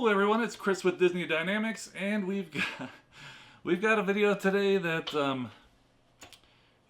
Hello everyone, it's Chris with Disney Dynamicks, and we've got a video today that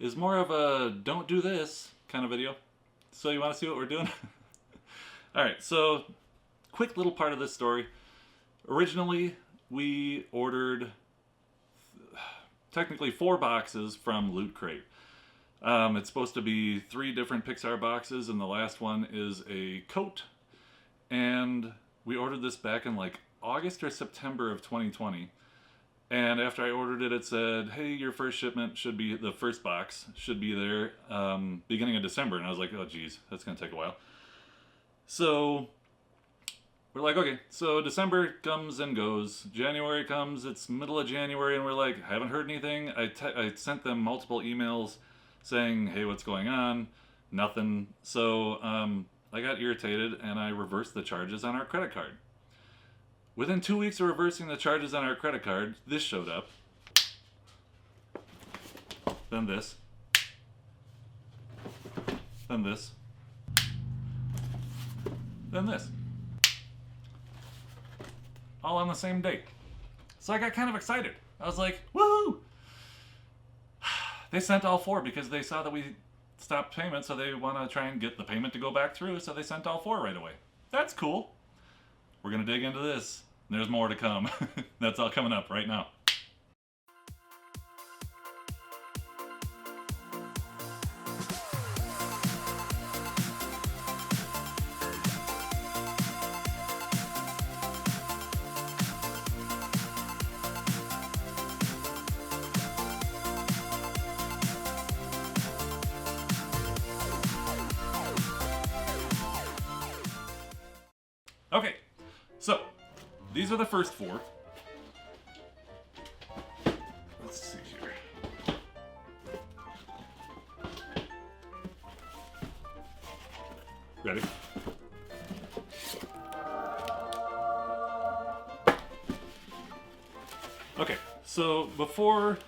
is more of a don't do this kind of video. So you want to see what we're doing? Alright, so quick little part of this story. Originally, we ordered technically 4 boxes from Loot Crate. It's supposed to be 3 different Pixar boxes, and the last one is a coat. And we ordered this back in like August or September of 2020. And after I ordered it, it said, hey, your first shipment should be, the first box should be there beginning of December. And I was like, oh geez, that's going to take a while. So we're like, okay, so December comes and goes. January comes, it's middle of January, and we're like, I haven't heard anything. I sent them multiple emails saying, hey, what's going on? Nothing. So I got irritated and I reversed the charges on our credit card. Within 2 weeks of reversing the charges on our credit card, this showed up. Then this. Then this. Then this. All on the same day. So I got kind of excited. I was like, woohoo! They sent all 4 because they saw that we stopped payment, so they want to try and get the payment to go back through, so they sent all 4 right away. That's cool. We're going to dig into this. There's more to come. That's all coming up right now. Okay, so these are the first 4. Let's see here. Ready? Okay, so before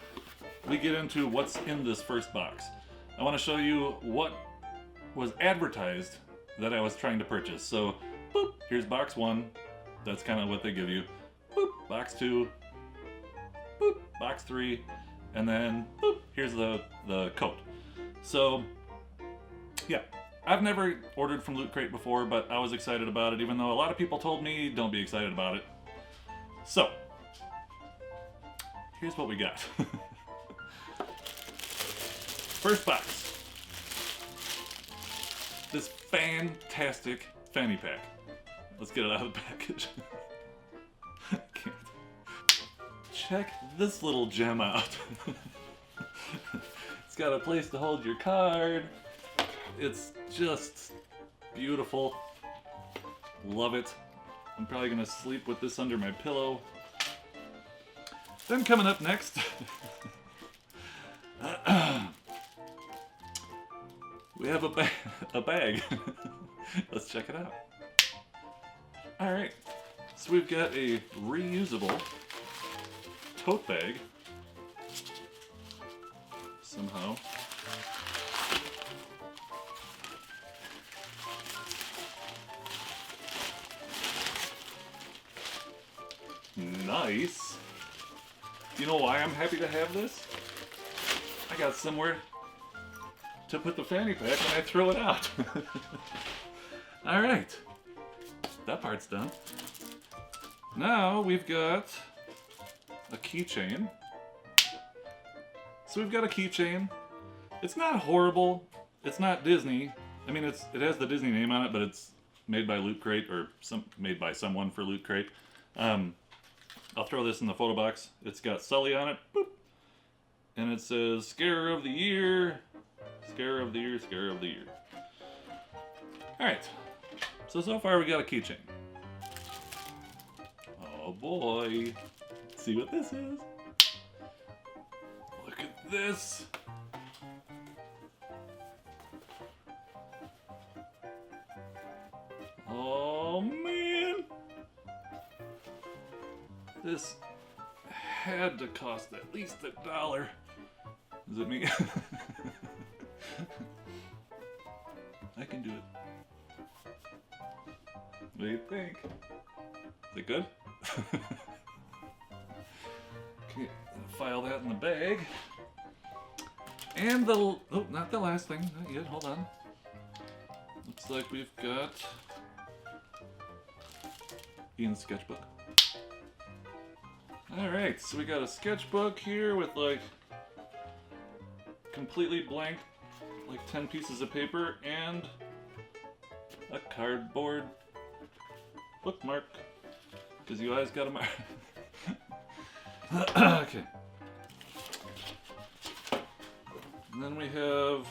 we get into what's in this first box, I want to show you what was advertised that I was trying to purchase. So boop, here's box 1. That's kind of what they give you. Boop, box 2. Boop, box 3. And then, boop, here's the coat. So, yeah. I've never ordered from Loot Crate before, but I was excited about it, even though a lot of people told me, don't be excited about it. So, here's what we got. First box. This fantastic fanny pack. Let's get it out of the package. Can't. Check this little gem out. It's got a place to hold your card. It's just beautiful. Love it. I'm probably gonna sleep with this under my pillow. Then coming up next, we have a bag. Let's check it out. Alright, so we've got a reusable tote bag, somehow. Nice! You know why I'm happy to have this? I got somewhere to put the fanny pack when I throw it out. Alright. That part's done. Now we've got a keychain. So we've got a keychain. It's not horrible. It's not Disney. I mean, it has the Disney name on it, but it's made by Loot Crate, or made by someone for Loot Crate. I'll throw this in the photo box. It's got Sully on it. Boop. And it says, Scare of the Year. Scare of the Year, Scare of the Year. Alright. So far we got a keychain. Oh boy. Let's see what this is. Look at this. Oh man. This had to cost at least $1. Is it me? I can do it. What do you think? Is it good? Okay, file that in the bag. And oh, not the last thing. Not yet, hold on. Looks like we've got Ian's sketchbook. Alright, so we got a sketchbook here with like completely blank, like 10 pieces of paper and a cardboard bookmark. Because you always got a mark. Okay. And then we have,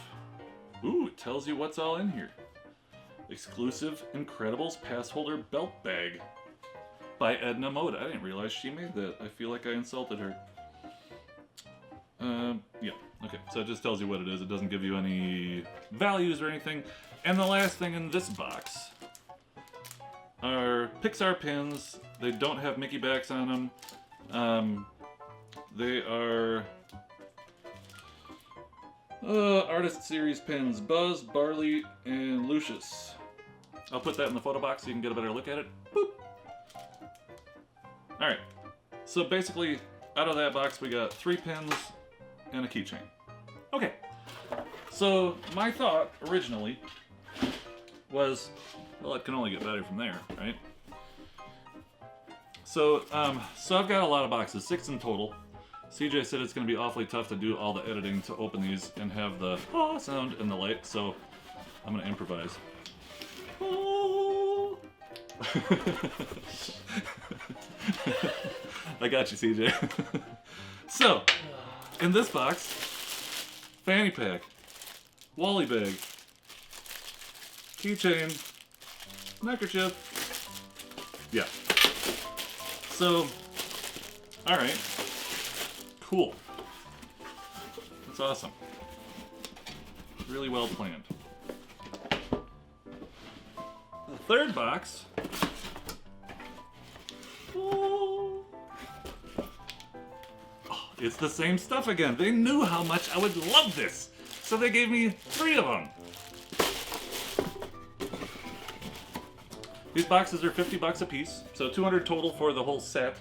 ooh, it tells you what's all in here. Exclusive Incredibles pass holder belt bag by Edna Mode. I didn't realize she made that. I feel like I insulted her. Yeah, okay, so it just tells you what it is. It doesn't give you any values or anything. And the last thing in this box are Pixar pins. They don't have Mickey backs on them. They are Artist Series pins, Buzz, Barley, and Lucius. I'll put that in the photo box so you can get a better look at it. Boop. Alright, so basically, out of that box we got 3 pins and a keychain. Okay, so my thought originally was, well, it can only get better from there, right? So I've got a lot of boxes, 6 in total. CJ said it's going to be awfully tough to do all the editing to open these and have the sound and the light, so I'm going to improvise. I got you, CJ. So, in this box, fanny pack, Wally bag, keychain, neckerchief. Yeah. So, alright. Cool. That's awesome. Really well planned. The third box. Oh, it's the same stuff again. They knew how much I would love this, so they gave me 3 of them. These boxes are $50 a piece, so $200 total for the whole set.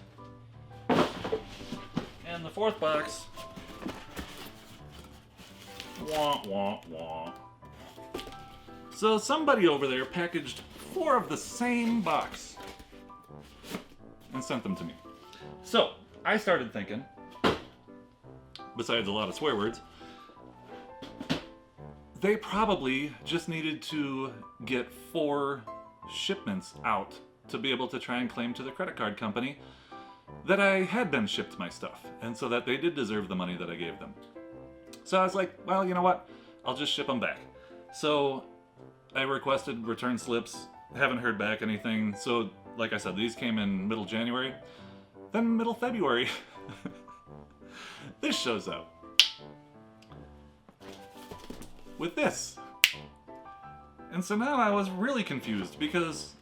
And the 4th box, wah wah wah. So somebody over there packaged 4 of the same box and sent them to me. So I started thinking, besides a lot of swear words, they probably just needed to get 4 shipments out to be able to try and claim to the credit card company that I had been shipped my stuff, and so that they did deserve the money that I gave them. So I was like, well, you know what? I'll just ship them back. So I requested return slips, haven't heard back anything. So, like I said, these came in middle January. Then middle February, this shows up. With this. And so now I was really confused because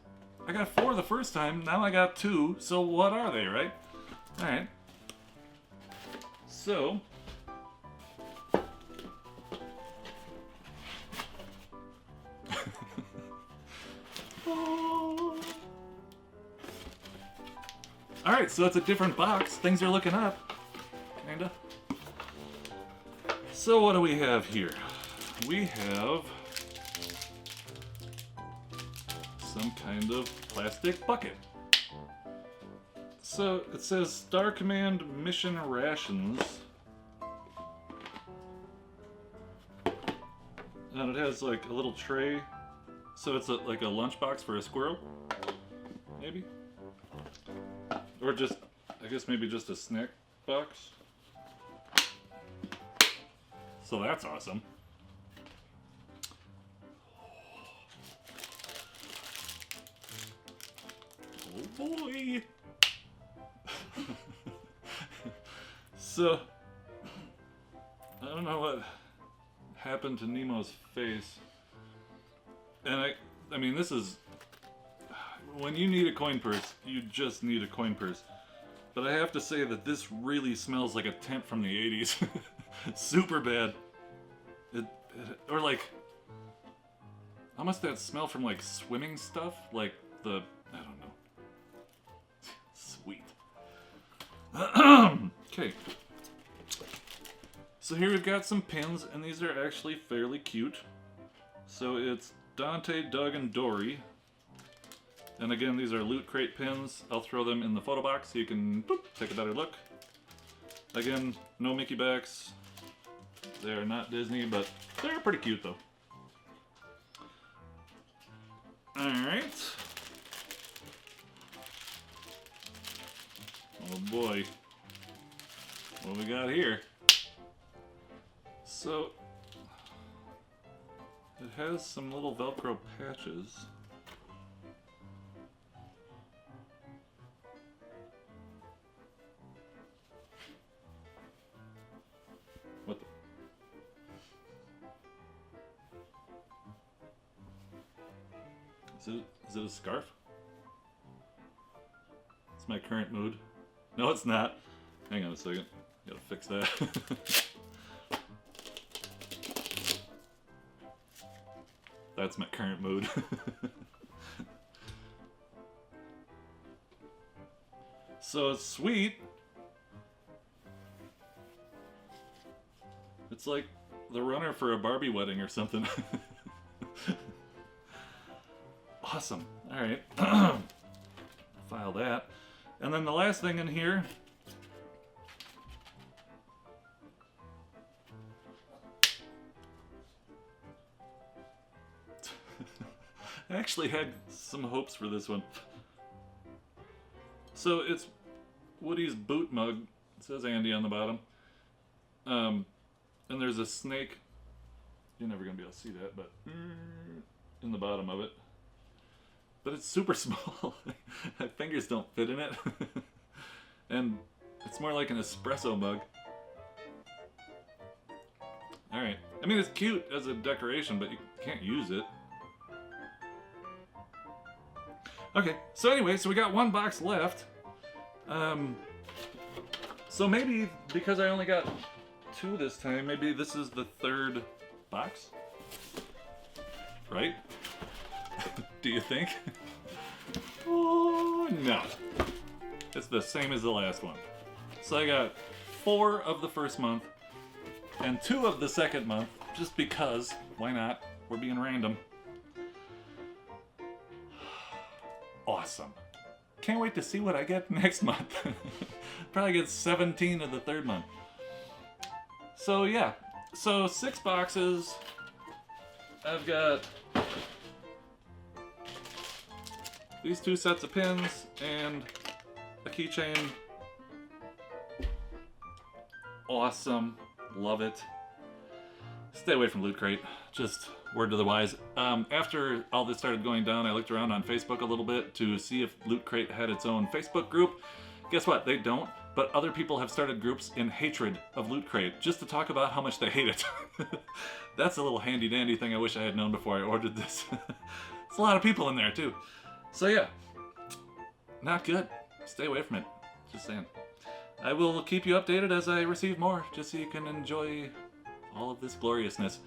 I got 4 the first time, now I got 2, so what are they, right? Alright. So, alright, so it's a different box. Things are looking up. Kinda. So what do we have here? We have some kind of plastic bucket. So it says Star Command Mission Rations. And it has like a little tray. So it's like a lunchbox for a squirrel? Maybe? Or just, I guess maybe just a snack box. So that's awesome. Oh boy! So, I don't know what happened to Nemo's face. And I mean, this is, when you need a coin purse, you just need a coin purse. But I have to say that this really smells like a tent from the 80s. Super bad. Or like, how must that smell from like swimming stuff? Like the, I don't know. Sweet. Okay. So here we've got some pins, and these are actually fairly cute. So it's Dante, Doug, and Dory. And again, these are Loot Crate pins. I'll throw them in the photo box so you can boop, take a better look. Again, no Mickey backs. They're not Disney, but they're pretty cute though. Alright. Oh boy. What we got here? So, it has some little Velcro patches. What the? Is it a scarf? It's my current mood. No, it's not. Hang on a second. Gotta fix that. That's my current mood. So it's sweet. It's like the runner for a Barbie wedding or something. Awesome. Alright. File that. And then the last thing in here. I actually had some hopes for this one. So it's Woody's boot mug. It says Andy on the bottom. And there's a snake. You're never going to be able to see that, but in the bottom of it. But it's super small. My fingers don't fit in it. And it's more like an espresso mug. Alright. I mean, it's cute as a decoration, but you can't use it. Okay, so anyway, so we got one box left. So maybe, because I only got 2 this time, maybe this is the 3rd box? Right? Do you think? Oh, no. It's the same as the last one. So I got 4 of the first month, and 2 of the second month, just because, why not? We're being random. Awesome. Can't wait to see what I get next month. Probably get 17 of the 3rd month. So yeah, so 6 boxes. I've got these 2 sets of pins and a keychain. Awesome. Love it. Stay away from Loot Crate. Just word to the wise. After all this started going down, I looked around on Facebook a little bit to see if Loot Crate had its own Facebook group. Guess what? They don't. But other people have started groups in hatred of Loot Crate just to talk about how much they hate it. That's a little handy-dandy thing I wish I had known before I ordered this. There's a lot of people in there, too. So yeah, not good. Stay away from it. Just saying. I will keep you updated as I receive more, just so you can enjoy all of this gloriousness.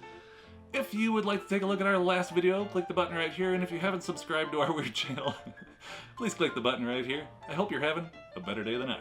If you would like to take a look at our last video, click the button right here, and if you haven't subscribed to our weird channel, please click the button right here. I hope you're having a better day than I.